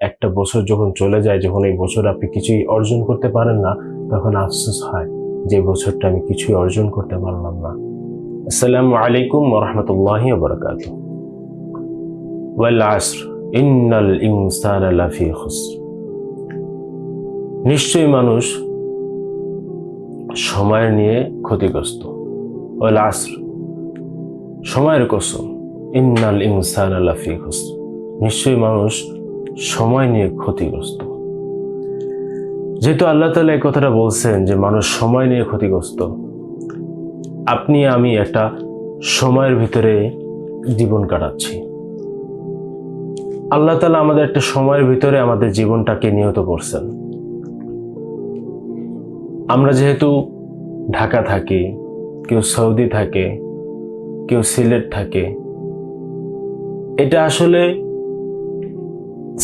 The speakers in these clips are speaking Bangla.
একটা বছর যখন চলে যায়, যখন এই বছর আপনি কিছুই অর্জন করতে পারেন না, তখন আফসোস হয় যে বছরটা আমি কিছুই অর্জন করতে পারলাম না। আসসালামু আলাইকুম ওয়া রাহমাতুল্লাহি ওয়া বারাকাতুহু। ওয়াল আসর ইন্নাল ইনসানা লাফি খুসর। নিশ্চয়ই মানুষ সময় নিয়ে ক্ষতিগ্রস্ত। ওয়াল আসর, সময়ের কসম, ইন্নাল ইনসানা লাফি খুসর। নিশ্চয়ই মানুষ সময় নিয়ে ক্ষতিগ্রস্ত। যেহেতু আল্লাহ তাআলা এই কথাটা বলছেন যে মানুষ সময় নিয়ে ক্ষতিগ্রস্ত, আপনি আমি একটা সময়ের ভিতরে জীবন কাটাচ্ছি। আল্লাহ তাআলা আমাদের একটা সময়ের ভিতরে আমাদের জীবনটাকে নিয়ত করছেন। আমরা যেহেতু ঢাকা থাকি, কেউ সৌদি থাকে, কেউ সিলেট থাকে। এটা আসলে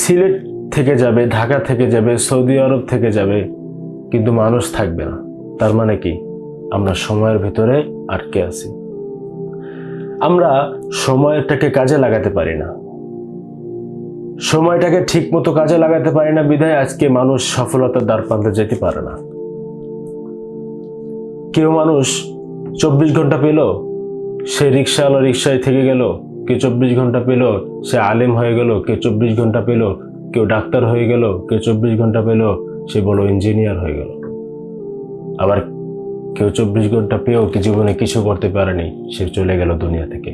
সিলেট থেকে যাবে, ঢাকা থেকে যাবে, সৌদি আরব থেকে যাবে, কিন্তু মানুষ থাকবে না। তার মানে কি? আমরা সময়ের ভিতরে আটকে আছি। আমরা সময়টাকে কাজে লাগাতে পারি না। সময়টাকে ঠিক মতো কাজে লাগাতে পারি না বিধায় আজকে মানুষ সফলতার দ্বারপ্রান্তে যেতে পারে না। কেউ মানুষ 24 ঘন্টা পেল, সে রিক্সাওয়ালা রিক্সায় থেকে গেল। কেউ 24 ঘন্টা পেল, সে আলেম হয়ে গেল। কেউ 24 ঘন্টা পেল, কেউ ডাক্তার হয়ে গেল। কেউ 24 ঘন্টা পেল, সে বড় ইঞ্জিনিয়ার হয়ে গেল। আবার কেউ 24 ঘন্টা পেয়েও কি জীবনে কিছু করতে পারেনি, সে চলে গেল দুনিয়া থেকে।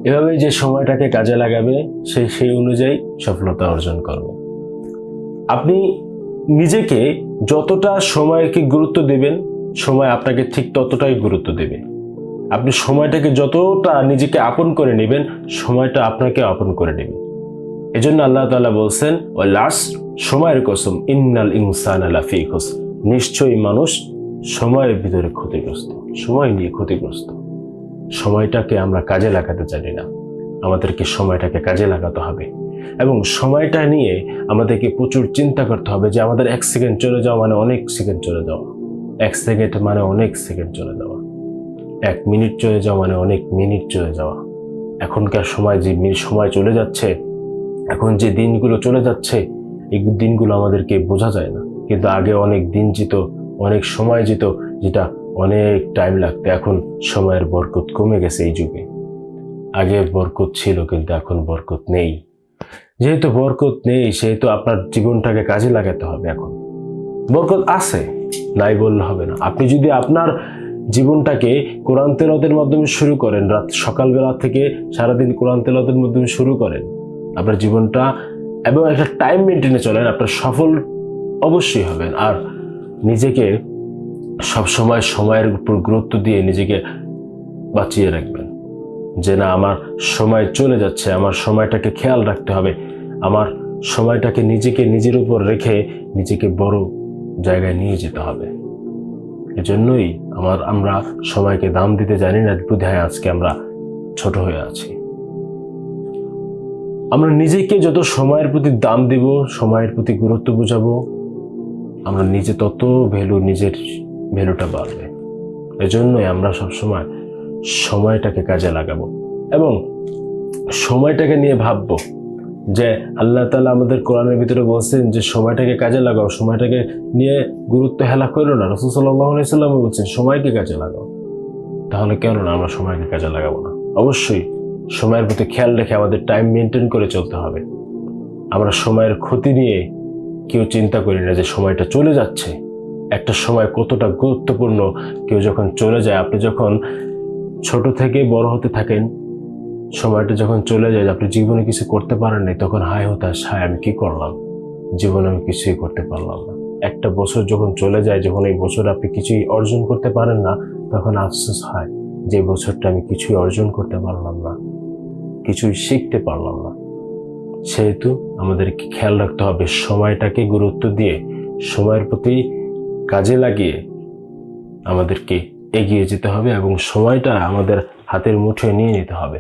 এভাবে যে সময়টাকে কাজে লাগাবে, সে সেই অনুযায়ী সফলতা অর্জন করবে। আপনি নিজেকে যতটা সময়কে গুরুত্ব দেবেন, সময় আপনাকে ঠিক ততটাই গুরুত্ব দেবে। আপনি সময়টাকে যতটা নিজেকে আপন করে নেবেন, সময়টা আপনাকে আপন করে নেবে। এজন্য আল্লাহ তাআলা বলছেন, ওয়াল আসর, সময়ের কসম, ইন্নাল ইনসানা লাফি খুসর। নিশ্চয়ই মানুষ সময়ের ভিতরে ক্ষতিগ্রস্ত, সময় নিয়ে ক্ষতিগ্রস্ত। সময়টাকে আমরা কাজে লাগাতে জানি না। আমাদেরকে সময়টাকে কাজে লাগাতে হবে এবং সময়টা নিয়ে আমাদেরকে প্রচুর চিন্তা করতে হবে যে আমাদের 1 সেকেন্ড চলে যাওয়া মানে অনেক সেকেন্ড চলে যাওয়া, 1 সেকেন্ড মানে অনেক সেকেন্ড চলে যাওয়া, 1 মিনিট চলে যাওয়া মানে অনেক মিনিট চলে যাওয়া। এখনকার সময় যে সময় চলে যাচ্ছে, এখন যে দিনগুলো চলে যাচ্ছে, এই দিনগুলো আমাদেরকে বোঝা যায় না। কিন্তু আগে অনেক দিন যেত, অনেক সময় যেত, যেটা অনেক টাইম লাগতো। এখন সময়ের বরকত কমে গেছে এই যুগে। আগে বরকত ছিল, কিন্তু এখন বরকত নেই। যেহেতু বরকত নেই, সেহেতু আপনার জীবনটাকে কাজে লাগাতে হবে। এখন বরকত আছে, নাই বললে হবে না। আপনি যদি আপনার জীবনটাকে কোরআন তেলাওয়াতের মাধ্যমে শুরু করেন, রাত সকালবেলা থেকে সারাদিন কোরআন তেলাওয়াতের মাধ্যমে শুরু করেন আপনার জীবনটা, এবং একটা টাইম মেনটেনে চলেন, আপনার সফল অবশ্যই হবেন। আর নিজেকে সবসময় সময়ের উপর গুরুত্ব দিয়ে নিজেকে বাঁচিয়ে রাখবেন যে না, আমার সময় চলে যাচ্ছে, আমার সময়টাকে খেয়াল রাখতে হবে। আমার সময়টাকে নিজেকে নিজের উপর রেখে নিজেকে বড় জায়গায় নিয়ে যেতে হবে। এজন্যই আমরা সময়কে দাম দিতে জানি না বিধায় আজকে আমরা ছোট হয়ে আছি। আমরা নিজেকে যত সময়ের প্রতি দাম দিব, সময়ের প্রতি গুরুত্ব বুঝাবো, আমরা নিজে তত নিজের ভ্যালুটা বাড়বে। এজন্যই আমরা সবসময় সময়টাকে কাজে লাগাবো এবং সময়টাকে নিয়ে ভাববো যে আল্লাহ তাআলা আমাদের কোরআনের ভিতরে বলছেন যে সময়টাকে কাজে লাগাও, সময়টাকে নিয়ে গুরুত্ব হেলা করো না। রাসূল সাল্লাল্লাহু আলাইহি সাল্লাম বলছেন সময়কে কাজে লাগাও। তাহলে কেন না আমরা সময়কে কাজে লাগাবো না? অবশ্যই সময়ের প্রতি খেয়াল রেখে আমাদের টাইম মেনটেন করে চলতে হবে। আমরা সময়ের ক্ষতি নিয়ে কেউ চিন্তা করি না যে সময়টা চলে যাচ্ছে। একটা সময় কতটা গুরুত্বপূর্ণ, কেউ যখন চলে যায়, আপনি যখন ছোট থেকে বড় হতে থাকেন, সময়টা যখন চলে যায়, আপনি জীবনে কিছু করতে পারেন নাই, তখন হায় হতাশ, হায় আমি কি করলাম, জীবনে আমি কিছুই করতে পারলাম না। একটা বছর যখন চলে যায়, যখন এই বছর আপনি কিছুই অর্জন করতে পারেন না, তখন আফসোস হয় যে বছরটা আমি কিছুই অর্জন করতে পারলাম না, কিছুই শিখতে পারলাম না। সেহেতু আমাদেরকে খেয়াল রাখতে হবে, সময়টাকে গুরুত্ব দিয়ে সময়ের প্রতি কাজে লাগিয়ে আমাদেরকে এগিয়ে যেতে হবে এবং সময়টা আমাদের হাতের মুঠোয় নিয়ে নিতে হবে।